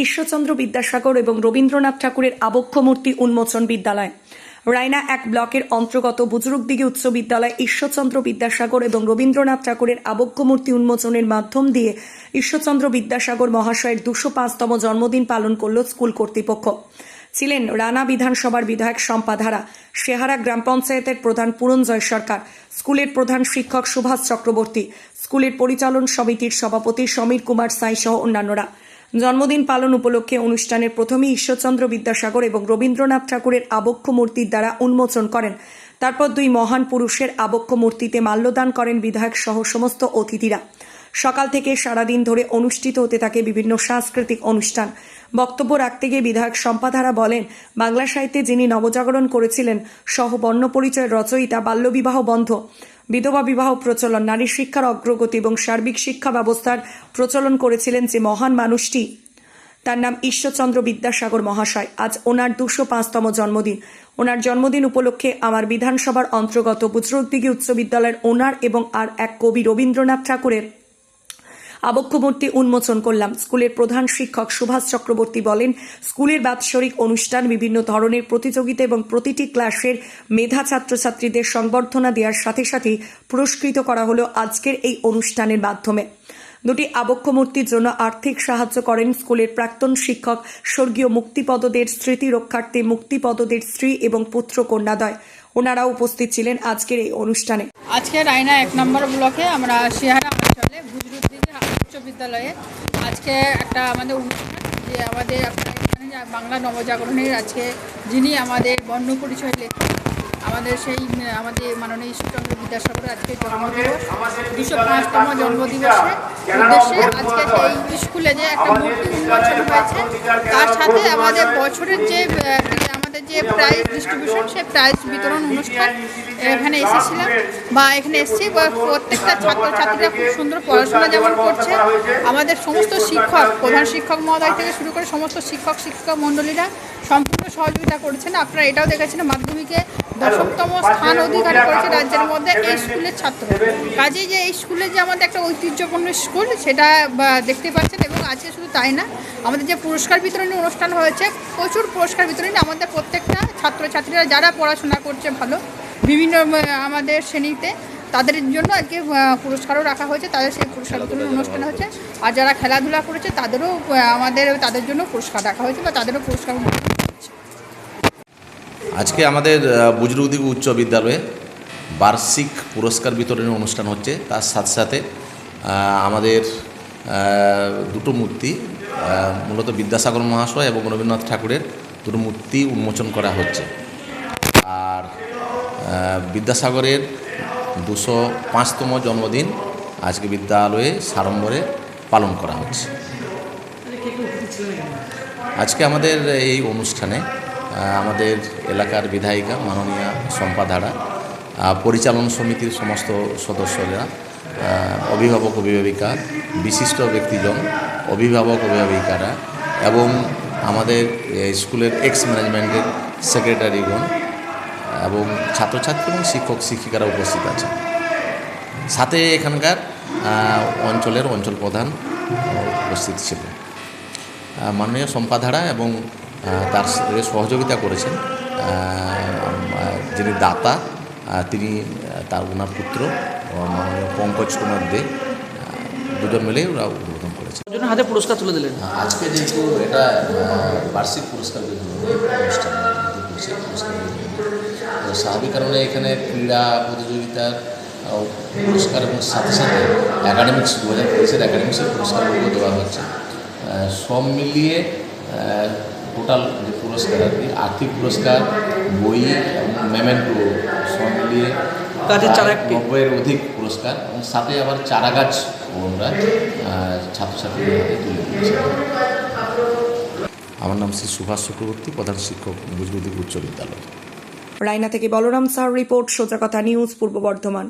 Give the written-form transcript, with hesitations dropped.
ঈশ্বরচন্দ্র বিদ্যাসাগর এবং রবীন্দ্রনাথ ঠাকুরের আবক্ষ মূর্তি উন্মোচন বিদ্যালয়। রায়না 1 ব্লকের অন্তর্গত বুজরুকদিঘি উচ্চ বিদ্যালয় ঈশ্বরচন্দ্র বিদ্যাসাগর এবং রবীন্দ্রনাথ ঠাকুরের আবক্ষ মূর্তি উন্মোচনের মাধ্যম দিয়ে ঈশ্বরচন্দ্র বিদ্যাসাগর মহাশয়ের 205তম জন্মদিন পালন করল স্কুল কর্তৃপক্ষ। ছিলেন রানা বিধানসভার বিধায়ক শম্পা ধারা, শেহারা গ্রাম পঞ্চায়েতের প্রধান পুরঞ্জয় সরকার, স্কুলের প্রধান শিক্ষক সুভাষ চক্রবর্তী, স্কুলের পরিচালন সমিতির সভাপতি সমীর কুমার সাই সহ অন্যান্যরা। জন্মদিন পালন উপলক্ষে অনুষ্ঠানের প্রথমেই ঈশ্বরচন্দ্র বিদ্যাসাগর এবং রবীন্দ্রনাথ ঠাকুরের আবক্ষ মূর্তির দ্বারা উন্মোচন করেন। তারপর দুই মহান পুরুষের আবক্ষ মূর্তিতে মাল্যদান করেন বিধায়ক সহ সমস্ত অতিথিরা। সকাল থেকে সারাদিন ধরে অনুষ্ঠিত হতে থাকে বিভিন্ন সাংস্কৃতিক অনুষ্ঠান। বক্তব্য রাখতে গিয়ে বিধায়ক শম্পা ধারা বলেন, বাংলা সাহিত্যে যিনি নবজাগরণ করেছিলেন, সহ বর্ণ পরিচয়ের রচয়িতা, বাল্যবিবাহ বন্ধ, বিধবা বিবাহ প্রচলন, নারী শিক্ষার অগ্রগতি এবং সার্বিক শিক্ষা ব্যবস্থার প্রচলন করেছিলেন যে মহান মানুষটি, তার নাম ঈশ্বরচন্দ্র বিদ্যাসাগর মহাশয়। আজ ওনার 205তম জন্মদিন। ওনার জন্মদিন উপলক্ষে আমার বিধানসভার অন্তর্গত বুজরুকদিঘি উচ্চ বিদ্যালয়ের ওনার এবং আর এক কবি রবীন্দ্রনাথ ঠাকুরের আবক্ষ মূর্তি উন্মোচন করলাম। স্কুলের প্রধান শিক্ষক সুভাষ চক্রবর্তী বলেন, স্কুলের বাৎসরিক অনুষ্ঠান, বিভিন্ন ধরনের প্রতিযোগিতা এবং প্রতিটি ক্লাসের মেধা ছাত্রছাত্রীদের সংবর্ধনা দেওয়ার সাথে সাথে পুরস্কৃত করা হলো আজকের এই অনুষ্ঠানের মাধ্যমে। দুটি আবক্ষ মূর্তির জন্য আর্থিক সাহায্য করেন স্কুলের প্রাক্তন শিক্ষক স্বর্গীয় মুক্তিপদদের স্মৃতি রক্ষার্থে মুক্তিপদদের স্ত্রী এবং পুত্র কন্যাদ্বয়। ওনারাও উপস্থিত ছিলেন আজকের এই অনুষ্ঠানে। আজকে রায়না 1 নম্বর ব্লকে আমরা শেহারা অঞ্চলে বুজরুকদিঘি উচ্চ বিদ্যালয়ে আজকে একটা আমাদের অনুষ্ঠান, যে আমাদের আপনারা এখানে বাংলা নবজাগরণের আজকে যিনি আমাদের বর্ণ পরিচয় লেখক, আমাদের সেই আমাদের মাননীয় ঈশ্বরচন্দ্র বিদ্যাসাগরের আজকে জন্মদিবস, 205তম জন্মদিবসের উদ্দেশ্যে আজকে সেই স্কুলে যে একটা মূর্তি উন্মোচন হয়েছে, তার সাথে আমাদের বছরের যে আমাদের যে প্রাইজ ডিস্ট্রিবিউশন, সেই প্রাইজ বিতরণ অনুষ্ঠান এখানে এসেছিলাম বা এখানে এসেছি। প্রত্যেকটা ছাত্রছাত্রীরা খুব সুন্দর পড়াশোনা যেমন করছে, আমাদের সমস্ত শিক্ষক, প্রধান শিক্ষক মহোদয় থেকে শুরু করে সমস্ত শিক্ষক শিক্ষিকা মণ্ডলীরা সম্পূর্ণ সহযোগিতা করেছেন। আপনারা এটাও দেখেছেন মাধ্যমিকে 10তম স্থান অধিকার করেছে রাজ্যের মধ্যে এই স্কুলের ছাত্র। কাজেই যে এই স্কুলে যে আমাদের একটা ঐতিহ্যপূর্ণ স্কুল, সেটা দেখতে পাচ্ছেন। এবং আজকে শুধু তাই না, আমাদের যে পুরস্কার বিতরণী অনুষ্ঠান হয়েছে, প্রচুর পুরস্কার বিতরণী আমাদের প্রত্যেকটা ছাত্রছাত্রীরা যারা পড়াশোনা করছে ভালো বিভিন্ন আমাদের শ্রেণীতে, তাদের জন্য আজকে পুরস্কারও রাখা হয়েছে, তাদের সেই পুরস্কার বিতরণ অনুষ্ঠান হচ্ছে। আর যারা খেলাধুলা করেছে তাদেরও তাদের জন্য পুরস্কার রাখা হয়েছে বা তাদেরও পুরস্কার। আজকে আমাদের বুজরুকদিঘি উচ্চ বিদ্যালয়ে বার্ষিক পুরস্কার বিতরণী অনুষ্ঠান হচ্ছে। তার সাথে সাথে আমাদের দুটো মূর্তি, মূলত বিদ্যাসাগর মহাশয় এবং রবীন্দ্রনাথ ঠাকুরের দুটো মূর্তি উন্মোচন করা হচ্ছে। আর বিদ্যাসাগরের 205তম জন্মদিন আজকে বিদ্যালয়ে সাড়ম্বরে পালন করা হচ্ছে। আজকে আমাদের এই অনুষ্ঠানে আমাদের এলাকার বিধায়িকা মাননীয়া শম্পা ধারা, পরিচালন সমিতির সমস্ত সদস্যরা, অভিভাবক অভিভাবিকা, বিশিষ্ট ব্যক্তিজন, অভিভাবক অভিভাবিকারা এবং আমাদের স্কুলের এক্স ম্যানেজমেন্টের সেক্রেটারিগণ এবং ছাত্রছাত্রী এবং শিক্ষক শিক্ষিকারা উপস্থিত আছেন। সাথে এখানকার অঞ্চল প্রধান উপস্থিত ছিলেন। মাননীয় শম্পা ধারা এবং তার সহযোগিতা করেছেন যিনি দাতা, তিনি ওনার পুত্র মাননীয় পঙ্কজ কুমার দে, দুজন মিলে ওরা উদ্বোধন করেছেন। হাতে পুরস্কার তুলে দিলেন। আজকে যেহেতু এটা বার্ষিক পুরস্কার অনুষ্ঠান, স্বাভাবিক কারণে এখানে ক্রীড়া প্রতিযোগিতার পুরস্কার এবং সাথে সাথে অ্যাকাডেমিক্স 2023-এর অ্যাকাডেমিক্সের পুরস্কারগুলো দেওয়া হচ্ছে। সব মিলিয়ে টোটাল যে পুরস্কার আর কি, আর্থিক পুরস্কার, বই এবং মেমেন্টো সব মিলিয়ে 90-এর অধিক পুরস্কার এবং সাথে আবার চারা গাছ আমরা ছাত্রছাত্রীদের হাতে তুলে দিয়েছি। আমার নাম শ্রী সুভাষ চক্রবর্তী, প্রধান শিক্ষক, বুজরুকদিঘি উচ্চ বিদ্যালয়। রায়না থেকে বলরাম স্যার রিপোর্ট, সোজা কথা নিউজ, পূর্ব বর্ধমান।